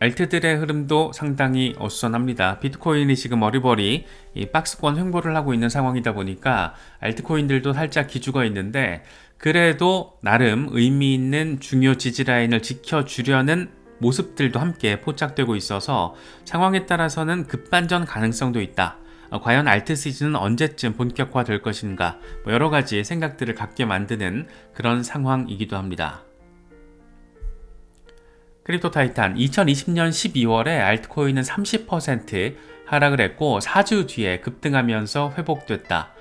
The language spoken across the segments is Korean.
알트들의 흐름도 상당히 어수선합니다. 비트코인이 지금 어리버리 이 박스권 횡보를 하고 있는 상황이다 보니까 알트코인들도 살짝 기죽어 있는데, 그래도 나름 의미 있는 중요 지지라인을 지켜주려는 모습들도 함께 포착되고 있어서 상황에 따라서는 급반전 가능성도 있다. 과연 알트 시즌은 언제쯤 본격화될 것인가, 여러 가지 생각들을 갖게 만드는 그런 상황이기도 합니다. 크립토 타이탄 2020년 12월에 알트코인은 30% 하락을 했고 4주 뒤에 급등하면서 회복됐다.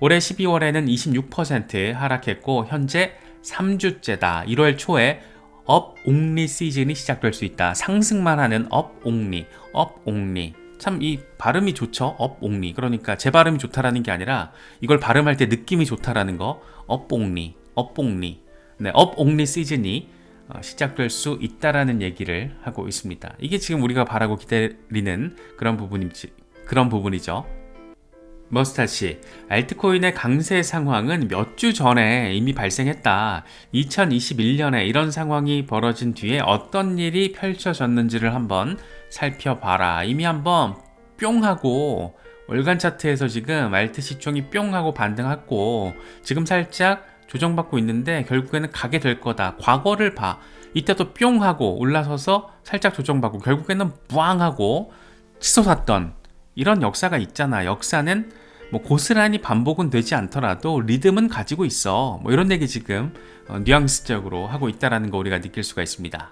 올해 12월에는 26% 하락했고 현재 3주째다. 1월 초에 업 옹리 시즌이 시작될 수 있다. 상승만 하는 업 옹리, 업 옹리. 참 이 발음이 좋죠. 업 옹리. 그러니까 제 발음이 좋다라는 게 아니라 이걸 발음할 때 느낌이 좋다라는 거. 업 옹리, 업 옹리. 네, 업 옹리 시즌이 시작될 수 있다라는 얘기를 하고 있습니다. 이게 지금 우리가 바라고 기다리는 그런 부분이죠. 머스타씨, 알트코인의 강세 상황은 몇 주 전에 이미 발생했다. 2021년에 이런 상황이 벌어진 뒤에 어떤 일이 펼쳐졌는지를 한번 살펴봐라. 이미 한번 뿅 하고 월간 차트에서 지금 알트 시총이 뿅 하고 반등했고 지금 살짝 조정받고 있는데 결국에는 가게 될 거다. 과거를 봐. 이때 또 뿅 하고 올라서서 살짝 조정받고 결국에는 부앙 하고 치솟았던 이런 역사가 있잖아. 역사는 뭐 고스란히 반복은 되지 않더라도 리듬은 가지고 있어. 뭐 이런 얘기 지금 뉘앙스적으로 하고 있다라는 거 우리가 느낄 수가 있습니다.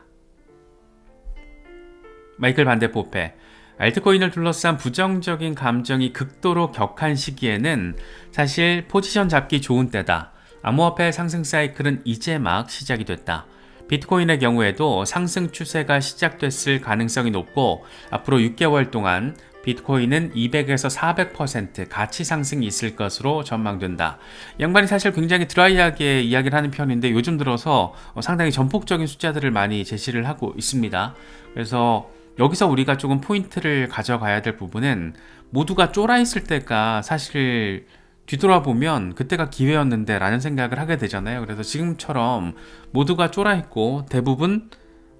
마이클 반데포페, 알트코인을 둘러싼 부정적인 감정이 극도로 격한 시기에는 사실 포지션 잡기 좋은 때다. 암호화폐 상승 사이클은 이제 막 시작이 됐다. 비트코인의 경우에도 상승 추세가 시작됐을 가능성이 높고 앞으로 6개월 동안 비트코인은 200에서 400% 가치 상승이 있을 것으로 전망된다. 양반이 사실 굉장히 드라이하게 이야기를 하는 편인데 요즘 들어서 상당히 전폭적인 숫자들을 많이 제시를 하고 있습니다. 그래서 여기서 우리가 조금 포인트를 가져가야 될 부분은 모두가 쫄아 있을 때가 사실 뒤돌아보면 그때가 기회였는데 라는 생각을 하게 되잖아요. 그래서 지금처럼 모두가 쫄아있고 대부분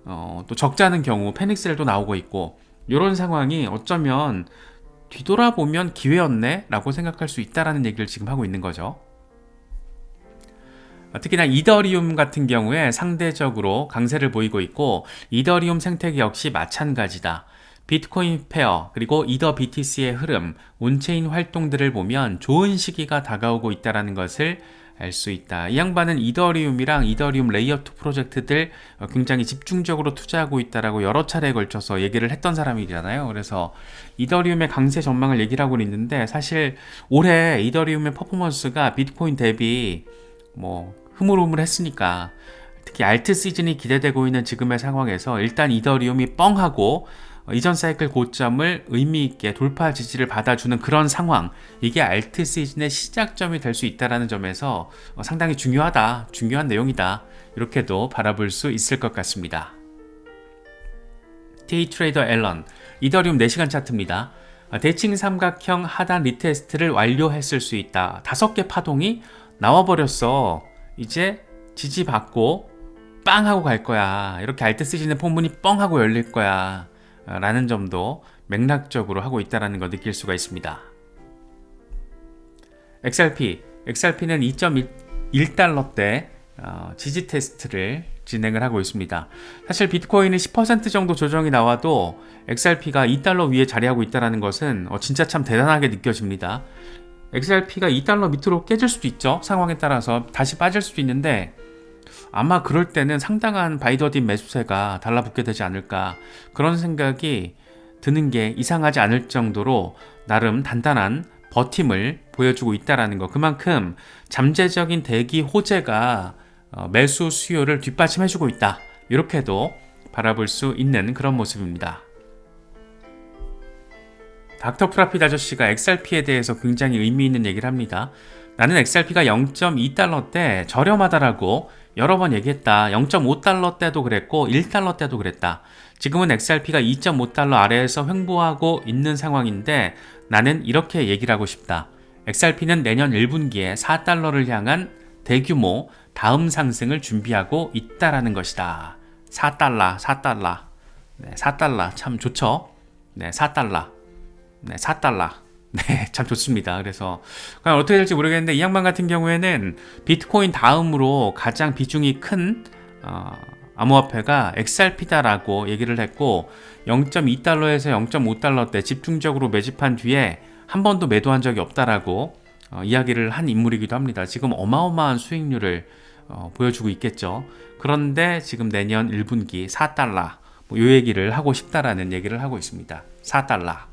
또 적자는 경우 패닉셀도 나오고 있고 이런 상황이 어쩌면 뒤돌아보면 기회였네 라고 생각할 수 있다는 얘기를 지금 하고 있는 거죠. 특히나 이더리움 같은 경우에 상대적으로 강세를 보이고 있고 이더리움 생태계 역시 마찬가지다. 비트코인 페어 그리고 이더 BTC의 흐름, 온체인 활동들을 보면 좋은 시기가 다가오고 있다는 것을 알 수 있다. 이 양반은 이더리움이랑 이더리움 레이어 2 프로젝트들 굉장히 집중적으로 투자하고 있다라고 여러 차례에 걸쳐서 얘기를 했던 사람이잖아요. 그래서 이더리움의 강세 전망을 얘기를 하고 있는데 사실 올해 이더리움의 퍼포먼스가 비트코인 대비 뭐 흐물흐물했으니까 특히 알트 시즌이 기대되고 있는 지금의 상황에서 일단 이더리움이 뻥하고 이전 사이클 고점을 의미있게 돌파 지지를 받아주는 그런 상황, 이게 알트 시즌의 시작점이 될 수 있다는 점에서 상당히 중요한 내용이다, 이렇게도 바라볼 수 있을 것 같습니다. 데이트레이더 앨런, 이더리움 4시간 차트입니다. 대칭 삼각형 하단 리테스트를 완료했을 수 있다. 5개 파동이 나와버렸어. 이제 지지받고 빵 하고 갈 거야. 이렇게 알트 시즌의 포문이 뻥 하고 열릴 거야 라는 점도 맥락적으로 하고 있다는 걸 느낄 수가 있습니다. XRP는 2.1달러대 지지 테스트를 진행을 하고 있습니다. 사실 비트코인은 10% 정도 조정이 나와도 XRP가 2달러 위에 자리하고 있다는 것은 진짜 참 대단하게 느껴집니다. XRP가 2달러 밑으로 깨질 수도 있죠. 상황에 따라서 다시 빠질 수도 있는데 아마 그럴 때는 상당한 바이더딘 매수세가 달라붙게 되지 않을까, 그런 생각이 드는 게 이상하지 않을 정도로 나름 단단한 버팀을 보여주고 있다는 거. 그만큼 잠재적인 대기 호재가 매수 수요를 뒷받침해주고 있다, 이렇게도 바라볼 수 있는 그런 모습입니다. 닥터 프라핏 아저씨가 XRP에 대해서 굉장히 의미 있는 얘기를 합니다. 나는 XRP가 0.2달러 때 저렴하다라고 여러 번 얘기했다. 0.5달러 때도 그랬고 1달러 때도 그랬다. 지금은 XRP가 2.5달러 아래에서 횡보하고 있는 상황인데 나는 이렇게 얘기를 하고 싶다. XRP는 내년 1분기에 4달러를 향한 대규모 다음 상승을 준비하고 있다라는 것이다. 4달러. 네, 4달러 참 좋죠. 네, 4달러. 네, 4달러. 네, 참 좋습니다. 그래서 과연 어떻게 될지 모르겠는데 이 양반 같은 경우에는 비트코인 다음으로 가장 비중이 큰 암호화폐가 XRP다라고 얘기를 했고 0.2달러에서 0.5달러대 집중적으로 매집한 뒤에 한 번도 매도한 적이 없다라고 이야기를 한 인물이기도 합니다. 지금 어마어마한 수익률을 보여주고 있겠죠. 그런데 지금 내년 1분기 4달러 뭐 요 얘기를 하고 싶다라는 얘기를 하고 있습니다. 4달러.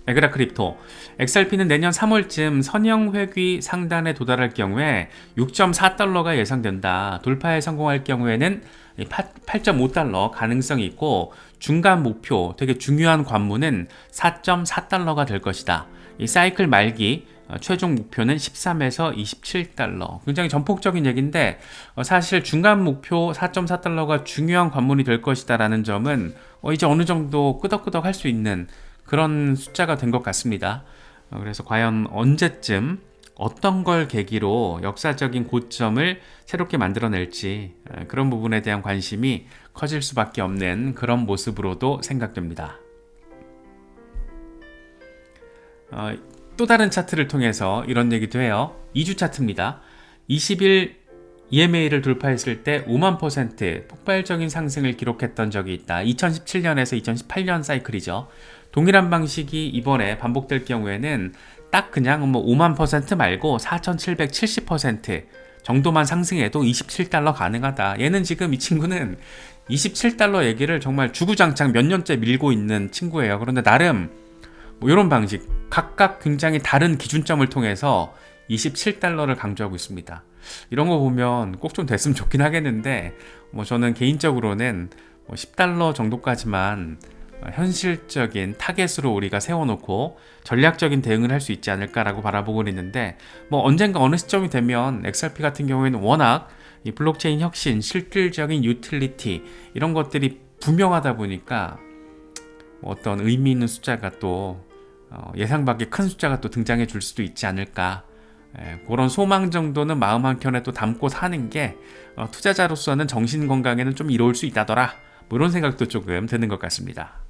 에그라 크립토 XRP는 내년 3월쯤 선형 회귀 상단에 도달할 경우에 6.4달러가 예상된다. 돌파에 성공할 경우에는 8.5달러 가능성이 있고 중간 목표 되게 중요한 관문은 4.4달러가 될 것이다. 이 사이클 말기 최종 목표는 13에서 27달러. 굉장히 전폭적인 얘기인데 사실 중간 목표 4.4달러가 중요한 관문이 될 것이다 라는 점은 이제 어느 정도 끄덕끄덕 할 수 있는 그런 숫자가 된 것 같습니다. 그래서 과연 언제쯤 어떤 걸 계기로 역사적인 고점을 새롭게 만들어낼지 그런 부분에 대한 관심이 커질 수밖에 없는 그런 모습으로도 생각됩니다. 또 다른 차트를 통해서 이런 얘기도 해요. 2주 차트입니다. 20일 EMA를 돌파했을 때 5만% 폭발적인 상승을 기록했던 적이 있다. 2017년에서 2018년 사이클이죠. 동일한 방식이 이번에 반복될 경우에는 딱 그냥 뭐 5만% 말고 4,770% 정도만 상승해도 27달러 가능하다. 얘는 지금 이 친구는 27달러 얘기를 정말 주구장창 몇 년째 밀고 있는 친구예요. 그런데 나름 뭐 이런 방식, 각각 굉장히 다른 기준점을 통해서 27달러를 강조하고 있습니다. 이런 거 보면 꼭 좀 됐으면 좋긴 하겠는데 뭐 저는 개인적으로는 뭐 10달러 정도까지만 현실적인 타겟으로 우리가 세워놓고 전략적인 대응을 할 수 있지 않을까라고 바라보고 있는데 뭐 언젠가 어느 시점이 되면 XRP 같은 경우에는 워낙 이 블록체인 혁신, 실질적인 유틸리티 이런 것들이 분명하다 보니까 뭐 어떤 의미 있는 숫자가 또 예상 밖의 큰 숫자가 또 등장해 줄 수도 있지 않을까. 그런 소망 정도는 마음 한켠에 또 담고 사는 게 투자자로서는 정신 건강에는 좀 이로울 수 있다더라. 뭐 이런 생각도 조금 드는 것 같습니다.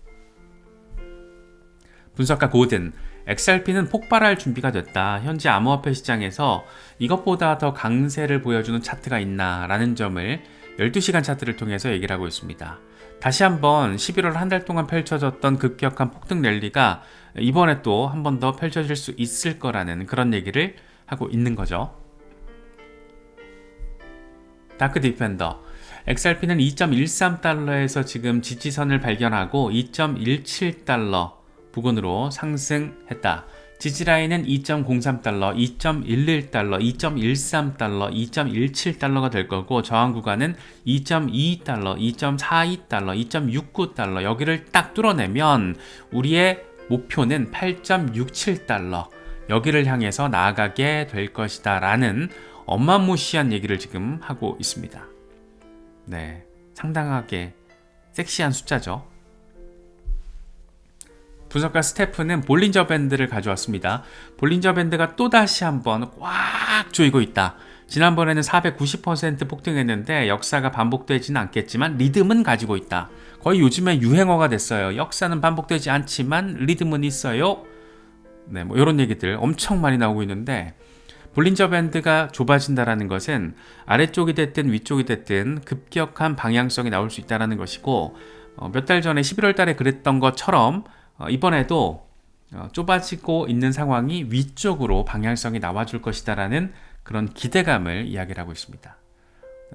분석가 고든, XRP는 폭발할 준비가 됐다. 현재 암호화폐 시장에서 이것보다 더 강세를 보여주는 차트가 있나 라는 점을 12시간 차트를 통해서 얘기를 하고 있습니다. 다시 한번 11월 한 달 동안 펼쳐졌던 급격한 폭등 랠리가 이번에 또 한 번 더 펼쳐질 수 있을 거라는 그런 얘기를 하고 있는 거죠. 다크 디펜더 XRP는 2.13달러에서 지금 지지선을 발견하고 2.17달러 부근으로 상승했다. 지지라인은 2.03달러, 2.11달러, 2.13달러, 2.17달러가 될 거고 저항 구간은 2.22달러, 2.42달러, 2.69달러 여기를 딱 뚫어내면 우리의 목표는 8.67달러 여기를 향해서 나아가게 될 것이다 라는 어마무시한 얘기를 지금 하고 있습니다. 네, 상당하게 섹시한 숫자죠. 분석가 스테프는 볼린저 밴드를 가져왔습니다. 볼린저 밴드가 또다시 한번 꽉 조이고 있다. 지난번에는 490% 폭등했는데 역사가 반복되지는 않겠지만 리듬은 가지고 있다. 거의 요즘에 유행어가 됐어요. 역사는 반복되지 않지만 리듬은 있어요. 네, 뭐 이런 얘기들 엄청 많이 나오고 있는데 볼린저 밴드가 좁아진다는 것은 아래쪽이 됐든 위쪽이 됐든 급격한 방향성이 나올 수 있다는 것이고 몇 달 전에 11월 달에 그랬던 것처럼 이번에도 좁아지고 있는 상황이 위쪽으로 방향성이 나와줄 것이다라는 그런 기대감을 이야기를 하고 있습니다.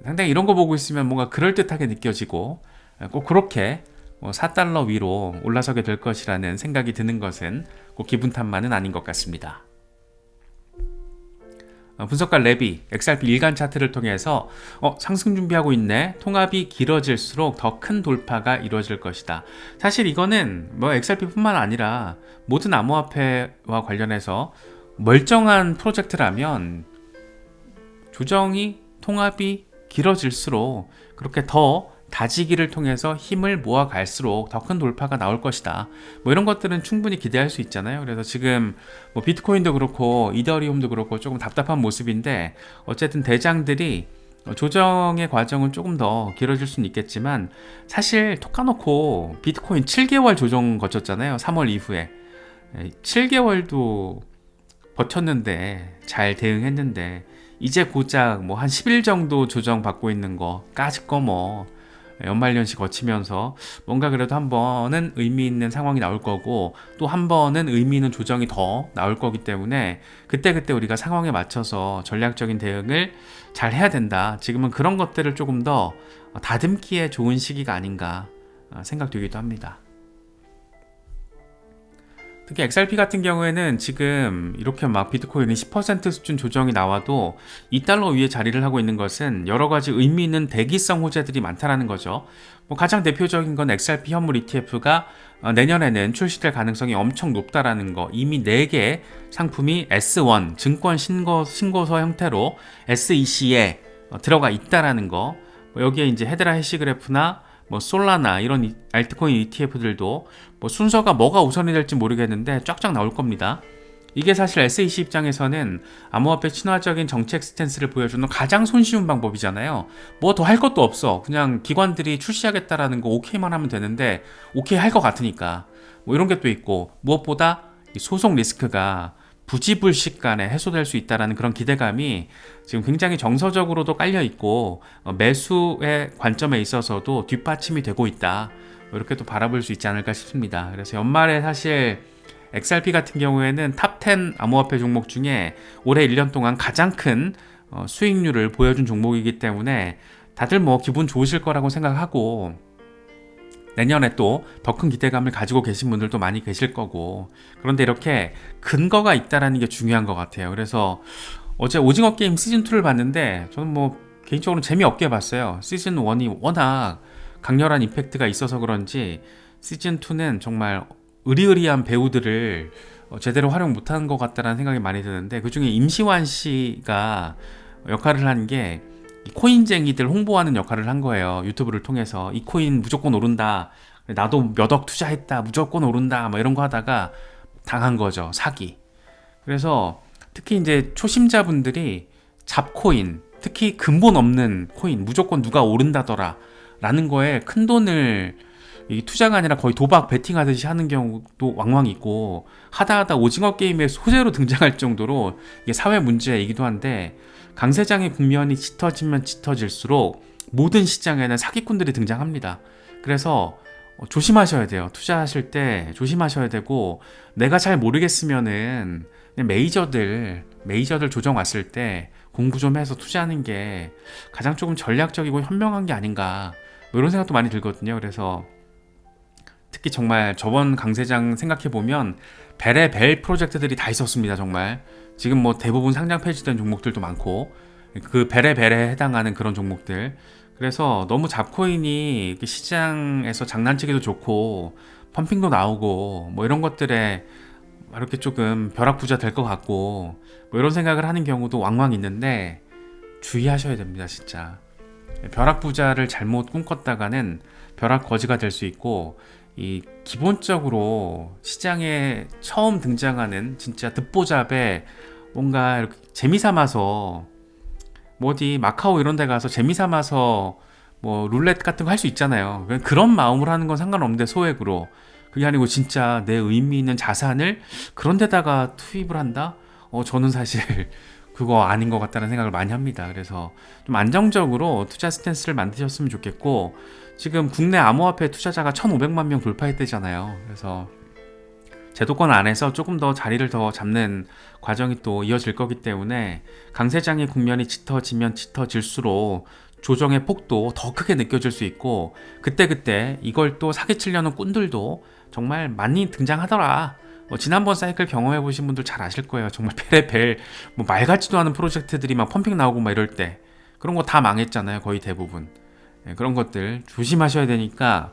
상당히 이런 거 보고 있으면 뭔가 그럴듯하게 느껴지고 꼭 그렇게 4달러 위로 올라서게 될 것이라는 생각이 드는 것은 꼭 기분 탓만은 아닌 것 같습니다. 분석가 레비, XRP 일간 차트를 통해서 상승 준비하고 있네. 통합이 길어질수록 더 큰 돌파가 이루어질 것이다. 사실 이거는 뭐 XRP뿐만 아니라 모든 암호화폐와 관련해서 멀쩡한 프로젝트라면 조정이 통합이 길어질수록 그렇게 더 다지기를 통해서 힘을 모아갈수록 더 큰 돌파가 나올 것이다. 뭐 이런 것들은 충분히 기대할 수 있잖아요. 그래서 지금 뭐 비트코인도 그렇고 이더리움도 그렇고 조금 답답한 모습인데 어쨌든 대장들이 조정의 과정은 조금 더 길어질 수는 있겠지만 사실 톡 까놓고 비트코인 7개월 조정 거쳤잖아요. 3월 이후에 7개월도 버텼는데, 잘 대응했는데 이제 고작 뭐 한 10일 정도 조정 받고 있는 거 까짓 거 뭐 연말연시 거치면서 뭔가 그래도 한 번은 의미 있는 상황이 나올 거고, 또 한 번은 의미 있는 조정이 더 나올 거기 때문에 그때그때 우리가 상황에 맞춰서 전략적인 대응을 잘 해야 된다. 지금은 그런 것들을 조금 더 다듬기에 좋은 시기가 아닌가 생각되기도 합니다. 특히 XRP 같은 경우에는 지금 이렇게 막 비트코인이 10% 수준 조정이 나와도 2달러 위에 자리를 하고 있는 것은 여러 가지 의미 있는 대기성 호재들이 많다라는 거죠. 뭐 가장 대표적인 건 XRP 현물 ETF가 내년에는 출시될 가능성이 엄청 높다라는 거. 이미 4개 상품이 S1 증권 신고서 형태로 SEC에 들어가 있다라는 거. 여기에 이제 헤드라 해시그래프나 뭐 솔라나 이런 알트코인 ETF들도 뭐 순서가 뭐가 우선이 될지 모르겠는데 쫙쫙 나올 겁니다. 이게 사실 SEC 입장에서는 암호화폐 친화적인 정책 스탠스를 보여주는 가장 손쉬운 방법이잖아요. 뭐 더 할 것도 없어. 그냥 기관들이 출시하겠다라는 거 오케이만 하면 되는데 오케이 할 것 같으니까 뭐 이런 게 또 있고, 무엇보다 이 소송 리스크가 부지불식간에 해소될 수 있다는 그런 기대감이 지금 굉장히 정서적으로도 깔려 있고 매수의 관점에 있어서도 뒷받침이 되고 있다. 이렇게 또 바라볼 수 있지 않을까 싶습니다. 그래서 연말에 사실 XRP 같은 경우에는 탑10 암호화폐 종목 중에 올해 1년 동안 가장 큰 수익률을 보여준 종목이기 때문에 다들 뭐 기분 좋으실 거라고 생각하고, 내년에 또 더 큰 기대감을 가지고 계신 분들도 많이 계실 거고, 그런데 이렇게 근거가 있다라는 게 중요한 것 같아요. 그래서 어제 오징어 게임 시즌2를 봤는데 저는 뭐 개인적으로 재미없게 봤어요. 시즌1이 워낙 강렬한 임팩트가 있어서 그런지 시즌2는 정말 의리의리한 배우들을 제대로 활용 못한 것 같다는 생각이 많이 드는데, 그 중에 임시완 씨가 역할을 한 게 코인쟁이들 홍보하는 역할을 한 거예요. 유튜브를 통해서 이 코인 무조건 오른다, 나도 몇 억 투자했다, 무조건 오른다, 뭐 이런 거 하다가 당한 거죠. 사기. 그래서 특히 이제 초심자분들이 잡코인, 특히 근본 없는 코인 무조건 누가 오른다더라 라는 거에 큰 돈을, 이 투자가 아니라 거의 도박 베팅하듯이 하는 경우도 왕왕 있고, 하다 오징어 게임의 소재로 등장할 정도로 이게 사회 문제이기도 한데, 강세장의 국면이 짙어지면 짙어질수록 모든 시장에는 사기꾼들이 등장합니다. 그래서 조심하셔야 돼요. 투자하실 때 조심하셔야 되고, 내가 잘 모르겠으면은 메이저들 조정 왔을 때 공부 좀 해서 투자하는 게 가장 조금 전략적이고 현명한 게 아닌가, 뭐 이런 생각도 많이 들거든요. 그래서 특히 정말 저번 강세장 생각해보면 벨의 벨 프로젝트들이 다 있었습니다. 정말 지금 뭐 대부분 상장 폐지된 종목들도 많고, 그 벨에 해당하는 그런 종목들. 그래서 너무 잡코인이 시장에서 장난치기도 좋고 펌핑도 나오고 뭐 이런 것들에 이렇게 조금 벼락부자 될 것 같고 뭐 이런 생각을 하는 경우도 왕왕 있는데, 주의하셔야 됩니다. 진짜 벼락부자를 잘못 꿈꿨다가는 벼락거지가 될 수 있고, 이 기본적으로 시장에 처음 등장하는 진짜 듣보잡에 뭔가 이렇게 재미삼아서 뭐 어디 마카오 이런 데 가서 재미삼아서 뭐 룰렛 같은 거 할 수 있잖아요. 그런 마음으로 하는 건 상관없는데, 소액으로. 그게 아니고 진짜 내 의미 있는 자산을 그런 데다가 투입을 한다? 저는 사실 그거 아닌 것 같다는 생각을 많이 합니다. 그래서 좀 안정적으로 투자 스탠스를 만드셨으면 좋겠고, 지금 국내 암호화폐 투자자가 1,500만 명 돌파했대잖아요. 그래서 제도권 안에서 조금 더 자리를 더 잡는 과정이 또 이어질 거기 때문에 강세장의 국면이 짙어지면 짙어질수록 조정의 폭도 더 크게 느껴질 수 있고, 그때그때 이걸 또 사기치려는 꾼들도 정말 많이 등장하더라. 지난번 사이클 경험해 보신 분들 잘 아실 거예요. 정말 벨에 뭐 말 같지도 않은 프로젝트들이 막 펌핑 나오고 막 이럴 때 그런 거 다 망했잖아요. 거의 대부분. 그런 것들 조심하셔야 되니까,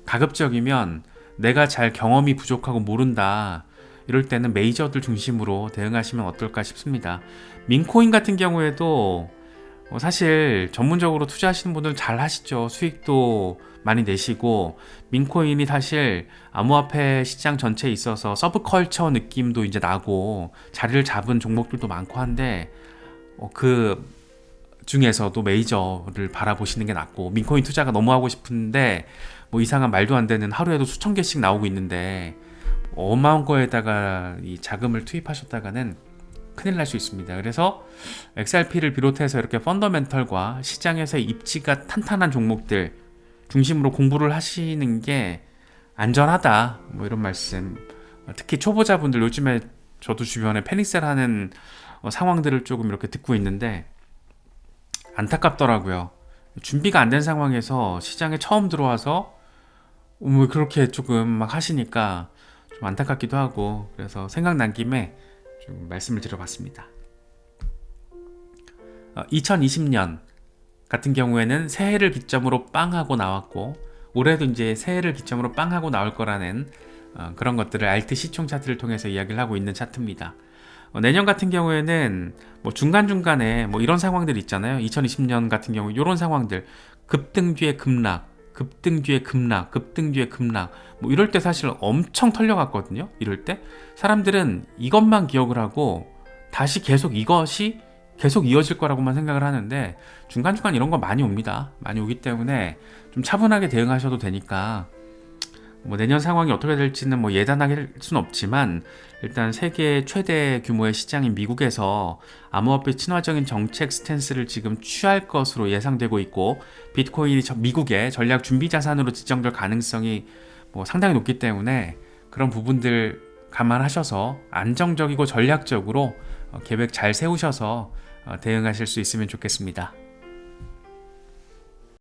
가급적이면 내가 잘 경험이 부족하고 모른다 이럴 때는 메이저들 중심으로 대응하시면 어떨까 싶습니다. 민코인 같은 경우에도 사실 전문적으로 투자하시는 분들 잘 하시죠. 수익도 많이 내시고, 민코인이 사실 암호화폐 시장 전체에 있어서 서브컬처 느낌도 이제 나고 자리를 잡은 종목들도 많고 한데, 그 중에서도 메이저를 바라보시는 게 낫고, 민코인 투자가 너무 하고 싶은데 뭐 이상한 말도 안 되는 하루에도 수천 개씩 나오고 있는데 어마어마한 거에다가 이 자금을 투입하셨다가는 큰일 날 수 있습니다. 그래서 XRP를 비롯해서 이렇게 펀더멘털과 시장에서의 입지가 탄탄한 종목들 중심으로 공부를 하시는 게 안전하다, 뭐 이런 말씀. 특히 초보자분들, 요즘에 저도 주변에 패닉셀 하는 상황들을 조금 이렇게 듣고 있는데 안타깝더라고요. 준비가 안 된 상황에서 시장에 처음 들어와서 뭐 그렇게 조금 막 하시니까 좀 안타깝기도 하고, 그래서 생각난 김에 좀 말씀을 드려봤습니다. 2020년 같은 경우에는 새해를 기점으로 빵 하고 나왔고, 올해도 이제 새해를 기점으로 빵 하고 나올 거라는 그런 것들을 알트 시총 차트를 통해서 이야기를 하고 있는 차트입니다. 내년 같은 경우에는 뭐 중간중간에 뭐 이런 상황들 있잖아요. 2020년 같은 경우 이런 상황들, 급등 뒤에 급락, 급등 뒤에 급락, 급등 뒤에 급락, 뭐 이럴 때 사실 엄청 털려갔거든요. 이럴 때 사람들은 이것만 기억을 하고 다시 계속 이것이 계속 이어질 거라고만 생각을 하는데, 중간중간 이런 거 많이 옵니다. 많이 오기 때문에 좀 차분하게 대응하셔도 되니까, 뭐 내년 상황이 어떻게 될지는 뭐 예단하기 할 수는 없지만, 일단 세계 최대 규모의 시장인 미국에서 암호화폐 친화적인 정책 스탠스를 지금 취할 것으로 예상되고 있고, 비트코인이 미국의 전략 준비 자산으로 지정될 가능성이 뭐 상당히 높기 때문에 그런 부분들 감안하셔서 안정적이고 전략적으로 계획 잘 세우셔서 대응하실 수 있으면 좋겠습니다.